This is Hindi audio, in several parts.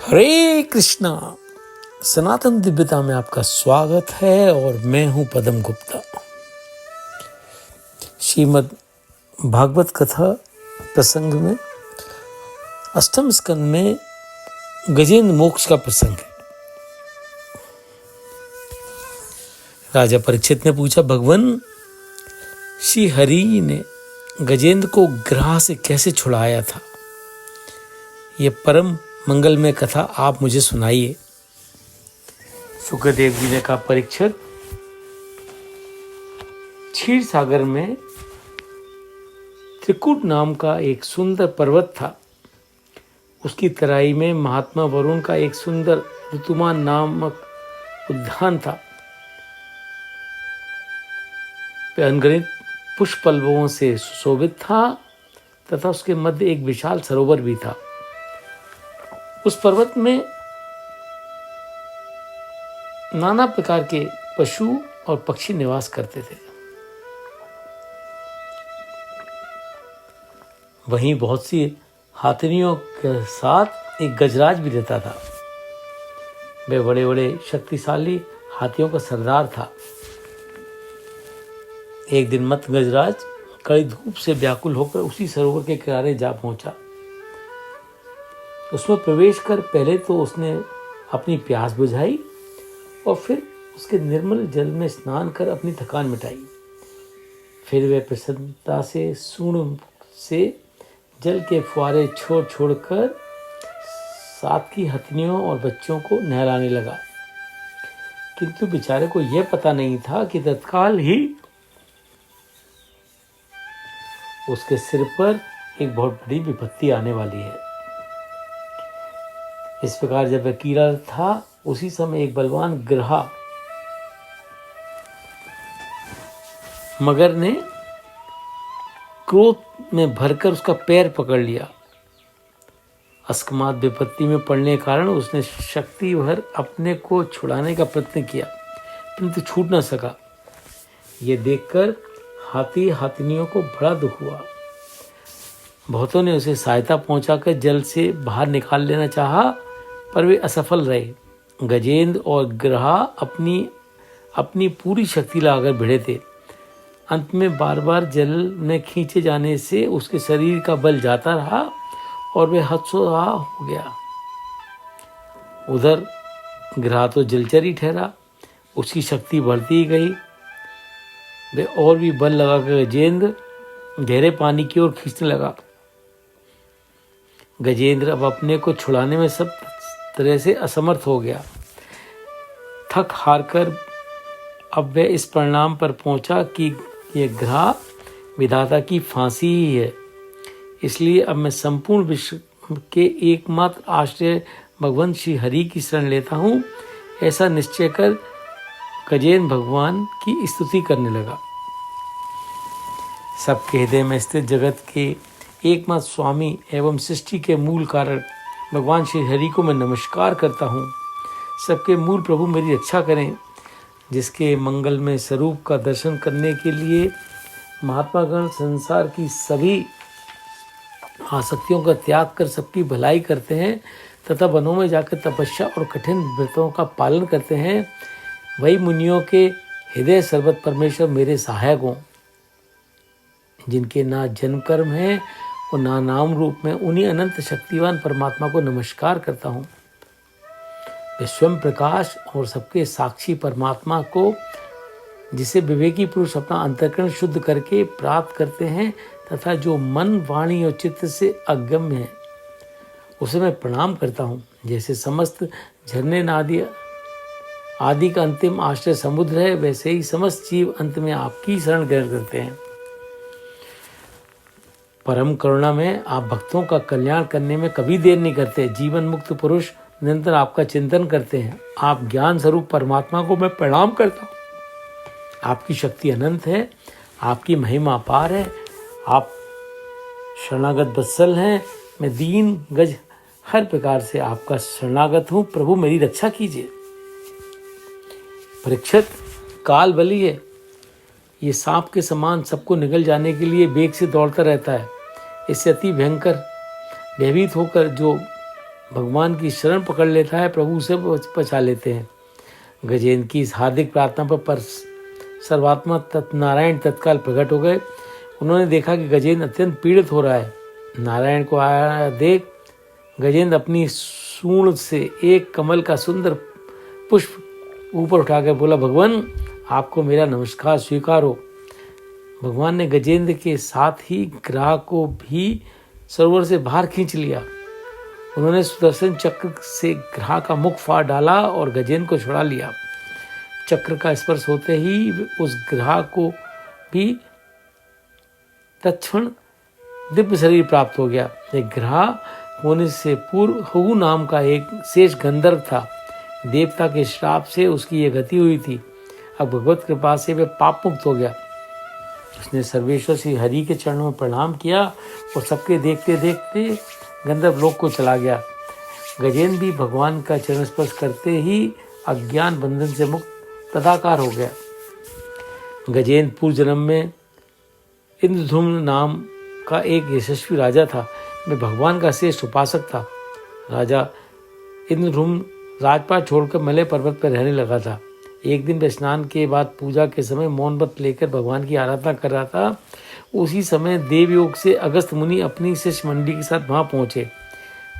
हरे कृष्णा। सनातन दिव्यता में आपका स्वागत है और मैं हूं पदम गुप्ता। श्रीमद् भागवत कथा प्रसंग में अष्टम स्कंद में गजेंद्र मोक्ष का प्रसंग है। राजा परीक्षित ने पूछा, भगवान श्री हरि ने गजेंद्र को ग्रह से कैसे छुड़ाया था? यह परम मंगलमय कथा आप मुझे सुनाइए। सुखदेव जी ने कहा, परीक्षित, क्षीर सागर में त्रिकुट नाम का एक सुंदर पर्वत था। उसकी तराई में महात्मा वरुण का एक सुंदर ऋतुमान नामक उद्यान था। वह अनगिनत पुष्प पल्लवों से सुशोभित था तथा उसके मध्य एक विशाल सरोवर भी था। उस पर्वत में नाना प्रकार के पशु और पक्षी निवास करते थे। वहीं बहुत सी हाथिनियों के साथ एक गजराज भी रहता था। वह बड़े बड़े शक्तिशाली हाथियों का सरदार था। एक दिन मत गजराज कड़ी धूप से व्याकुल होकर उसी सरोवर के किनारे जा पहुंचा। उसमें प्रवेश कर पहले तो उसने अपनी प्यास बुझाई और फिर उसके निर्मल जल में स्नान कर अपनी थकान मिटाई। फिर वह प्रसन्नता से सूंड से जल के फुहारे छोड़ छोड़कर साथ की हथनियों और बच्चों को नहलाने लगा। किंतु बेचारे को यह पता नहीं था कि तत्काल ही उसके सिर पर एक बहुत बड़ी विपत्ति आने वाली है। इस प्रकार जब वह कीड़ा था, उसी समय एक बलवान ग्रहा मगर ने क्रोध में भरकर उसका पैर पकड़ लिया। अकस्मात विपत्ति में पड़ने के कारण उसने शक्ति भर अपने को छुड़ाने का प्रयत्न किया, किंतु छूट न सका। यह देखकर हाथी हाथिनियों को बड़ा दुख हुआ। बहुतों ने उसे सहायता पहुंचाकर जल से बाहर निकाल लेना चाहा, पर वे असफल रहे। गजेंद्र और ग्रहा अपनी पूरी शक्ति लगाकर भिड़े थे। अंत में बार बार जल में खींचे जाने से उसके शरीर का बल जाता रहा और वह हतोत्साह हो गया। उधर ग्रहा तो जलचर ही ठहरा, उसकी शक्ति बढ़ती ही गई। वह और भी बल लगाकर गजेंद्र गहरे पानी की ओर खींचने लगा। गजेंद्र अब अपने को छुड़ाने में सब तरह से असमर्थ हो गया। थक हार कर अब वह इस परिणाम पर पहुंचा कि यह ग्रह विधाता की फांसी ही है। इसलिए अब मैं संपूर्ण विश्व के एकमात्र आश्रय भगवान श्री हरि की शरण लेता हूँ। ऐसा निश्चय कर गजेंद्र भगवान की स्तुति करने लगा। सबके हृदय में स्थित जगत के एकमात्र स्वामी एवं सृष्टि के मूल कारण भगवान श्री हरि को मैं नमस्कार करता हूँ। सबके मूल प्रभु मेरी रक्षा करें। जिसके मंगलमय स्वरूप का दर्शन करने के लिए महात्मागण संसार की सभी आसक्तियों का त्याग कर सबकी भलाई करते हैं तथा वनों में जाकर तपस्या और कठिन व्रतों का पालन करते हैं, वही मुनियों के हृदय सर्वत परमेश्वर मेरे सहायक हों। जिनके ना जन्म कर्म है और ना नाम रूप में, उन्हीं अनंत शक्तिवान परमात्मा को नमस्कार करता हूँ। वे स्वयं प्रकाश और सबके साक्षी परमात्मा को, जिसे विवेकी पुरुष अपना अंतःकरण शुद्ध करके प्राप्त करते हैं तथा जो मन वाणी और चित्त से अगम्य है, उसे मैं प्रणाम करता हूँ। जैसे समस्त झरने नादि आदि का अंतिम आश्रय समुद्र है, वैसे ही समस्त जीव अंत में आपकी शरण ग्रहण करते हैं। परम करुणा में आप भक्तों का कल्याण करने में कभी देर नहीं करते। जीवन मुक्त पुरुष निरंतर आपका चिंतन करते हैं। आप ज्ञान स्वरूप परमात्मा को मैं प्रणाम करता हूँ। आपकी शक्ति अनंत है, आपकी महिमा अपार है। आप शरणागत वत्सल हैं। मैं दीन गज हर प्रकार से आपका शरणागत हूँ। प्रभु मेरी रक्षा कीजिए। परीक्षित, काल बली है। ये सांप के समान सबको निगल जाने के लिए वेग से दौड़ता रहता है। इससे अति भयंकर भयभीत होकर जो भगवान की शरण पकड़ लेता है, प्रभु उसे बचा लेते हैं। गजेंद्र की इस हार्दिक प्रार्थना पर सर्वात्मा नारायण तत्काल प्रकट हो गए। उन्होंने देखा कि गजेंद्र अत्यंत पीड़ित हो रहा है। नारायण को आया देख गजेंद्र अपनी सूंड से एक कमल का सुंदर पुष्प ऊपर उठाकर बोला, भगवान आपको मेरा नमस्कार स्वीकार हो। भगवान ने गजेंद्र के साथ ही ग्राह को भी सरोवर से बाहर खींच लिया। उन्होंने सुदर्शन चक्र से ग्राह का मुख फाड़ डाला और गजेंद्र को छुड़ा लिया। चक्र का स्पर्श होते ही उस ग्राह को भी तत्क्षण दिव्य शरीर प्राप्त हो गया। एक ग्राह होने से पूर्व हहु नाम का एक शेष गंधर्व था। देवता के श्राप से उसकी यह गति हुई थी। अब भगवत कृपा से वह पाप मुक्त हो गया। उसने सर्वेश्वर श्री हरि के चरणों में प्रणाम किया और सबके देखते देखते गंधर्व लोक को चला गया। गजेंद्र भी भगवान का चरण स्पर्श करते ही अज्ञान बंधन से मुक्त तदाकार हो गया। गजेंद्र पूर्व जन्म में इंद्रधुम्न नाम का एक यशस्वी राजा था। मैं भगवान का श्रेष्ठ उपासक था। राजा इंद्रधुम्न राजपाट छोड़कर मलय पर्वत पर रहने लगा था। एक दिन वह स्नान के बाद पूजा के समय मौन व्रत लेकर भगवान की आराधना कर रहा था। उसी समय देवयोग से अगस्त मुनि अपनी शिष्य मंडली के साथ वहां पहुंचे।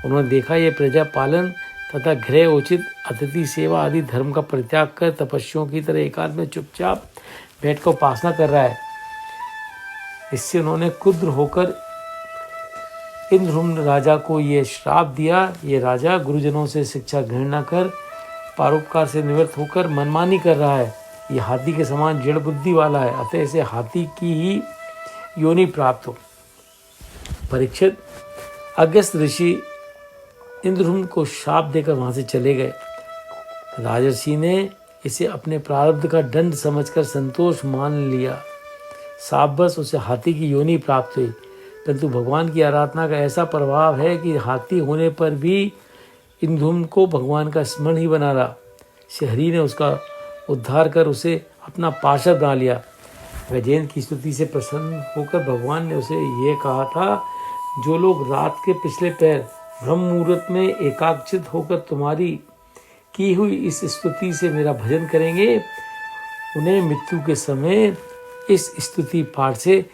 उन्होंने देखा यह प्रजा पालन तथा गृह उचित अतिथि सेवा आदि धर्म का परित्याग कर तपस्वियों की तरह एकांत में चुपचाप बैठकर उपासना कर रहा है। इससे उन्होंने क्रुद्ध होकर इंद्रधुम्न राजा को यह श्राप दिया, ये राजा गुरुजनों से शिक्षा ग्रहण न कर परोपकार से निवृत्त होकर मनमानी कर रहा है। ये हाथी के समान जड़ बुद्धि वाला है, अतः इसे हाथी की ही योनि प्राप्त हो। परीक्षित, अगस्त ऋषि इंद्रधुम्न को शाप देकर वहां से चले गए। राजर्षि ने इसे अपने प्रारब्ध का दंड समझकर संतोष मान लिया। शापवश उसे हाथी की योनि प्राप्त हुई। परंतु भगवान की आराधना का ऐसा प्रभाव है कि हाथी होने पर भी इंद्रधुम्न को भगवान का स्मरण ही बना रहा। हरि ने उसका उद्धार कर उसे अपना पार्षद बना लिया। गजेंद्र की स्तुति से प्रसन्न होकर भगवान ने उसे यह कहा था, जो लोग रात के पिछले पैर ब्रह्म मुहूर्त में एकाग्रचित होकर तुम्हारी की हुई इस स्तुति से मेरा भजन करेंगे, उन्हें मृत्यु के समय इस स्तुति पाठ से